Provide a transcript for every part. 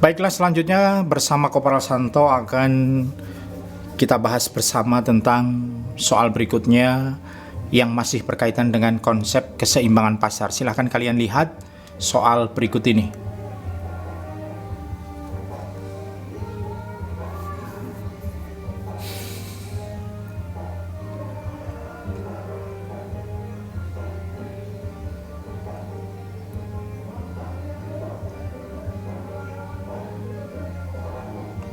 Baiklah, selanjutnya bersama Kopral Santo akan kita bahas bersama tentang soal berikutnya yang masih berkaitan dengan konsep keseimbangan pasar. Silahkan kalian lihat soal berikut ini.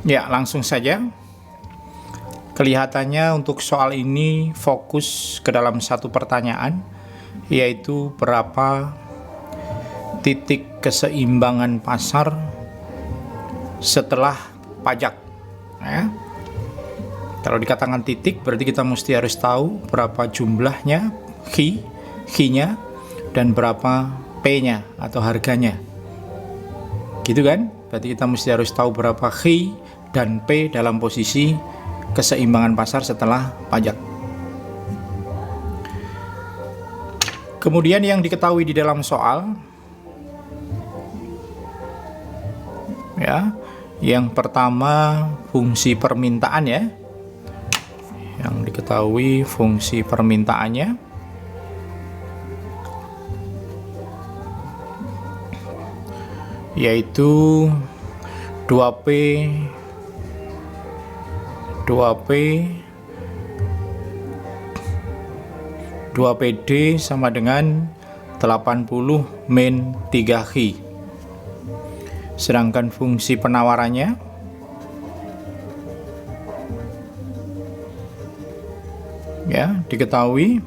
Ya, langsung saja. Kelihatannya untuk soal ini fokus ke dalam satu pertanyaan, yaitu berapa titik keseimbangan pasar setelah pajak. Ya. Kalau dikatakan titik, berarti kita mesti harus tahu berapa jumlahnya, Q-nya, dan berapa P-nya atau harganya. Gitu kan? Berarti kita mesti harus tahu berapa Q dan P dalam posisi keseimbangan pasar setelah pajak. Kemudian yang diketahui di dalam soal, ya, yang pertama fungsi permintaan, ya. Yang diketahui fungsi permintaannya, yaitu 2P 2PD sama dengan 80 min 3Q. Sedangkan fungsi penawarannya, ya, diketahui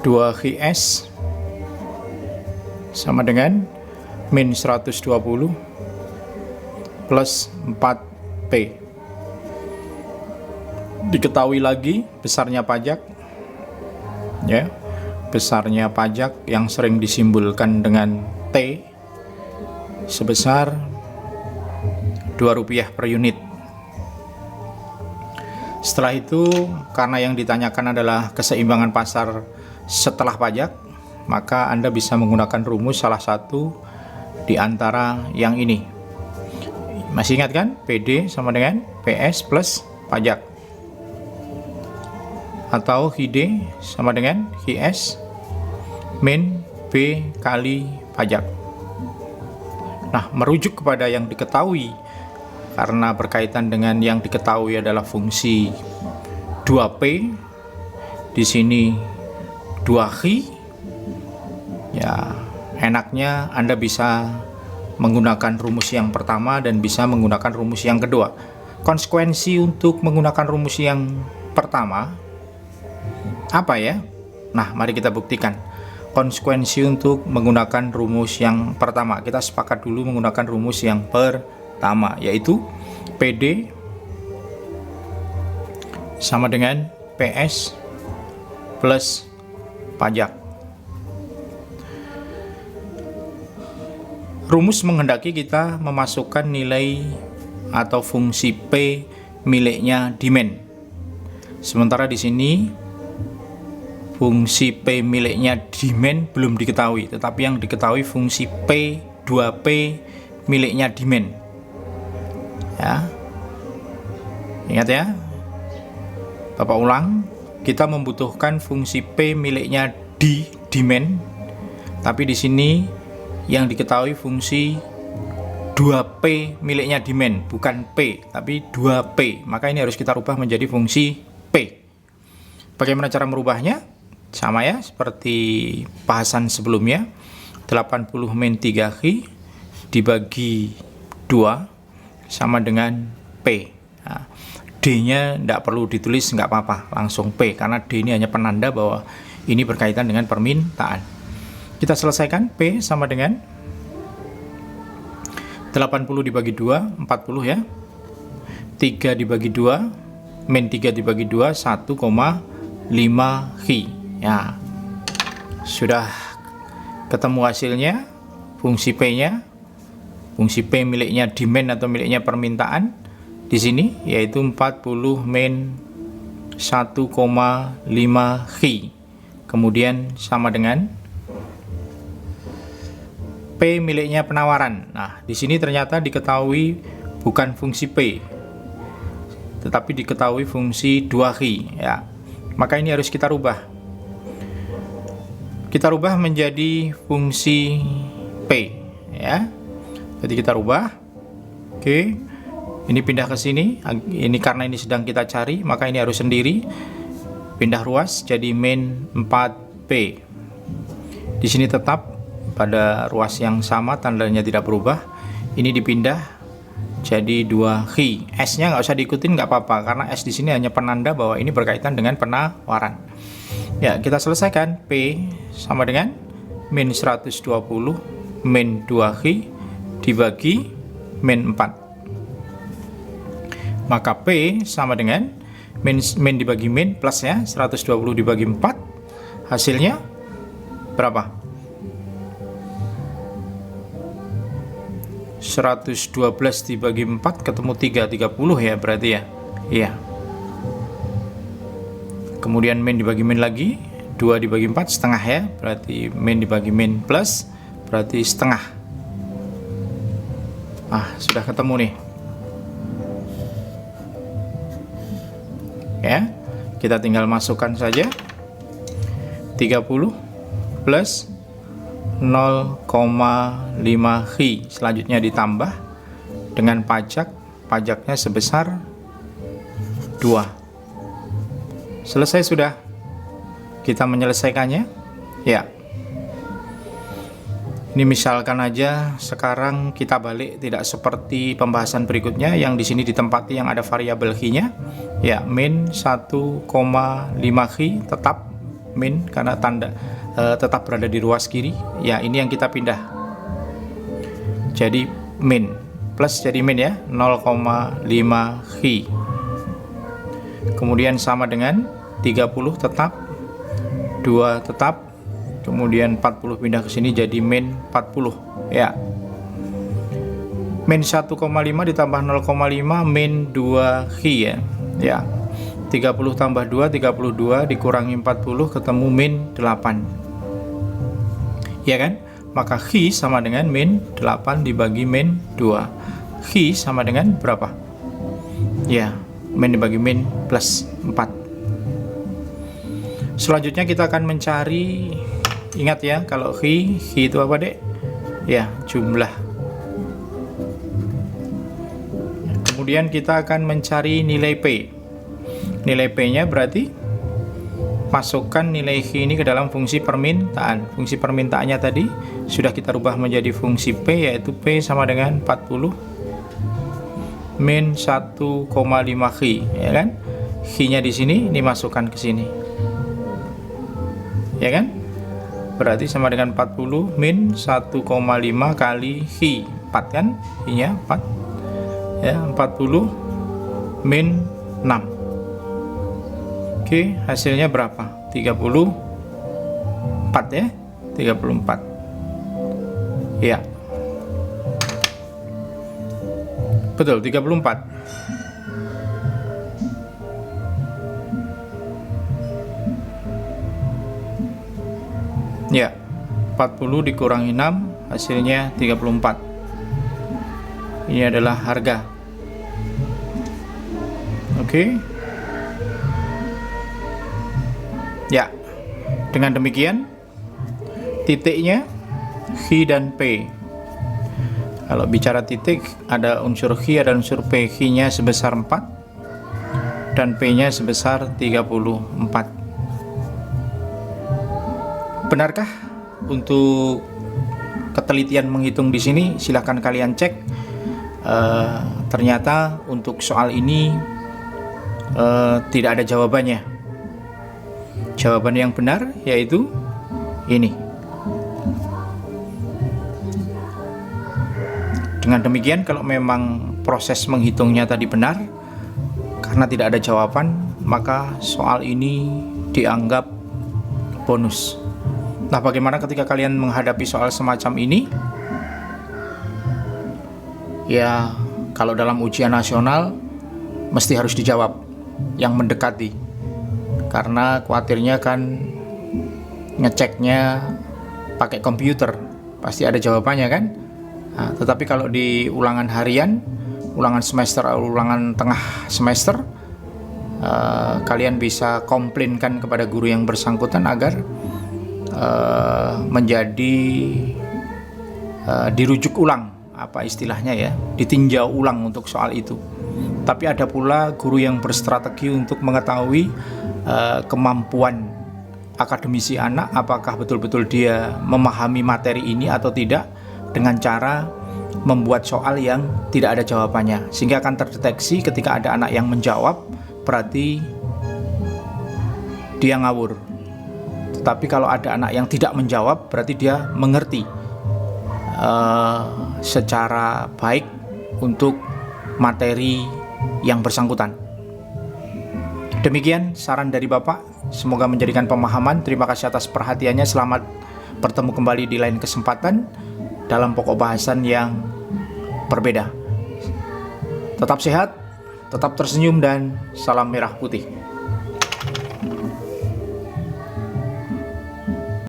2QS sama dengan min 120 plus 4P. Diketahui lagi besarnya pajak, ya, besarnya pajak yang sering disimbolkan dengan T sebesar Rp2 per unit. Setelah itu, karena yang ditanyakan adalah keseimbangan pasar setelah pajak, maka Anda bisa menggunakan rumus salah satu di antara yang ini. Masih ingat kan? PD sama dengan PS plus pajak, atau QD sama dengan QS min B kali pajak. Nah, merujuk kepada yang diketahui, karena berkaitan dengan yang diketahui adalah fungsi 2P, di sini 2Q, ya, enaknya Anda bisa menggunakan rumus yang pertama dan bisa menggunakan rumus yang kedua. Konsekuensi untuk menggunakan rumus yang pertama apa, ya? Nah, mari kita buktikan konsekuensi untuk menggunakan rumus yang pertama. Kita sepakat dulu menggunakan rumus yang pertama, yaitu PD sama dengan PS plus pajak. Rumus menghendaki kita memasukkan nilai atau fungsi P miliknya demand. Sementara di sini fungsi P miliknya demand belum diketahui, tetapi yang diketahui fungsi P 2P miliknya demand. Ya. Ingat ya. Bapak ulang, kita membutuhkan fungsi P miliknya di demand, tapi di sini yang diketahui fungsi 2P miliknya demand, bukan P, tapi 2P. Maka ini harus kita rubah menjadi fungsi P. Bagaimana cara merubahnya? Sama ya, seperti bahasan sebelumnya. 80 min 3Q dibagi 2 sama dengan P. Nah, D-nya tidak perlu ditulis, nggak apa-apa, langsung P, karena D ini hanya penanda bahwa ini berkaitan dengan permintaan. Kita selesaikan. P sama dengan 80 dibagi 2, 40 ya. 3 dibagi 2, min 3 dibagi 2, 1,5Q. Ya, sudah ketemu hasilnya. Fungsi P-nya, fungsi P miliknya demand atau miliknya permintaan di sini, yaitu 40 min 1,5Q. Kemudian sama dengan P miliknya penawaran. Nah, di sini ternyata diketahui bukan fungsi P, tetapi diketahui fungsi 2Q ya. Maka ini harus kita rubah. Kita rubah menjadi fungsi P ya. Jadi kita rubah. Oke. Ini pindah ke sini. Ini karena ini sedang kita cari, maka ini harus sendiri. Pindah ruas jadi min 4P. Di sini tetap pada ruas yang sama, tandanya tidak berubah. Ini dipindah jadi 2Q. S-nya nggak usah diikutin, nggak apa-apa, karena S di sini hanya penanda bahwa ini berkaitan dengan penawaran. Ya, kita selesaikan. P sama dengan min 120 min 2Q dibagi min 4. Maka P sama dengan min dibagi min plus ya, 120 dibagi 4. Hasilnya berapa? 112 dibagi 4 ketemu 30 ya berarti ya. Iya. Kemudian min dibagi min lagi, 2 dibagi 4 setengah ya, berarti min dibagi min plus berarti setengah. Sudah ketemu nih. Ya. Kita tinggal masukkan saja. 30 plus 0,5Q. Selanjutnya ditambah dengan pajaknya sebesar 2. Selesai sudah. Kita menyelesaikannya ya. Ini misalkan aja sekarang kita balik, tidak seperti pembahasan berikutnya yang di sini ditempati yang ada variabel Q-nya ya, min 1,5Q tetap min karena tanda tetap berada di ruas kiri ya. Ini yang kita pindah jadi min plus jadi min ya, 0,5Q. Kemudian sama dengan 30 tetap, 2 tetap, kemudian 40 pindah ke sini jadi min 40 ya. Min 1,5 ditambah 0,5 min 2Q ya. Ya. 30 tambah 2, 32 dikurangi 40 ketemu min 8. Ya kan? Maka Q sama dengan min 8 dibagi min 2. Q sama dengan berapa? Ya, min dibagi min plus 4. Selanjutnya kita akan mencari, ingat ya, kalau Q itu apa dek? Ya, jumlah. Kemudian kita akan mencari nilai P. Nilai P-nya berarti masukkan nilai Q ini ke dalam fungsi permintaan. Fungsi permintaannya tadi sudah kita rubah menjadi fungsi P, yaitu P sama dengan 40 min 1,5Q ya kan. Q-nya di sini dimasukkan ke sini. Ya kan? Berarti sama dengan 40 min 1,5 kali Q. 4 kan? Q-nya 4. Ya, 40 min 6. Oke, hasilnya berapa? 34 ya? 34. Ya. Betul, 34. Ya. 40 dikurangi 6 hasilnya 34. Ini adalah harga. Oke. Ya, dengan demikian titiknya Q dan P. Kalau bicara titik, ada unsur Q, ada unsur P. Q-nya sebesar 4 dan P-nya sebesar 34. Benarkah untuk ketelitian menghitung di sini? Silahkan kalian cek. Ternyata untuk soal ini tidak ada jawabannya. Jawaban yang benar yaitu ini. Dengan demikian, kalau memang proses menghitungnya tadi benar, karena tidak ada jawaban, maka soal ini dianggap bonus. Nah, bagaimana ketika kalian menghadapi soal semacam ini? Ya, kalau dalam ujian nasional mesti harus dijawab yang mendekati. Karena khawatirnya kan ngeceknya pakai komputer, pasti ada jawabannya kan. Nah, tetapi kalau di ulangan harian, ulangan semester, ulangan tengah semester, kalian bisa komplainkan kepada guru yang bersangkutan agar menjadi dirujuk ulang, apa istilahnya ya, ditinjau ulang untuk soal itu. Tapi ada pula guru yang berstrategi untuk mengetahui kemampuan akademisi anak, apakah betul-betul dia memahami materi ini atau tidak, dengan cara membuat soal yang tidak ada jawabannya, sehingga akan terdeteksi ketika ada anak yang menjawab berarti dia ngawur. Tetapi kalau ada anak yang tidak menjawab berarti dia mengerti secara baik untuk materi yang bersangkutan. Demikian saran dari Bapak, semoga menjadikan pemahaman. Terima kasih atas perhatiannya. Selamat bertemu kembali di lain kesempatan dalam pokok bahasan yang berbeda. Tetap sehat, tetap tersenyum, dan salam merah putih.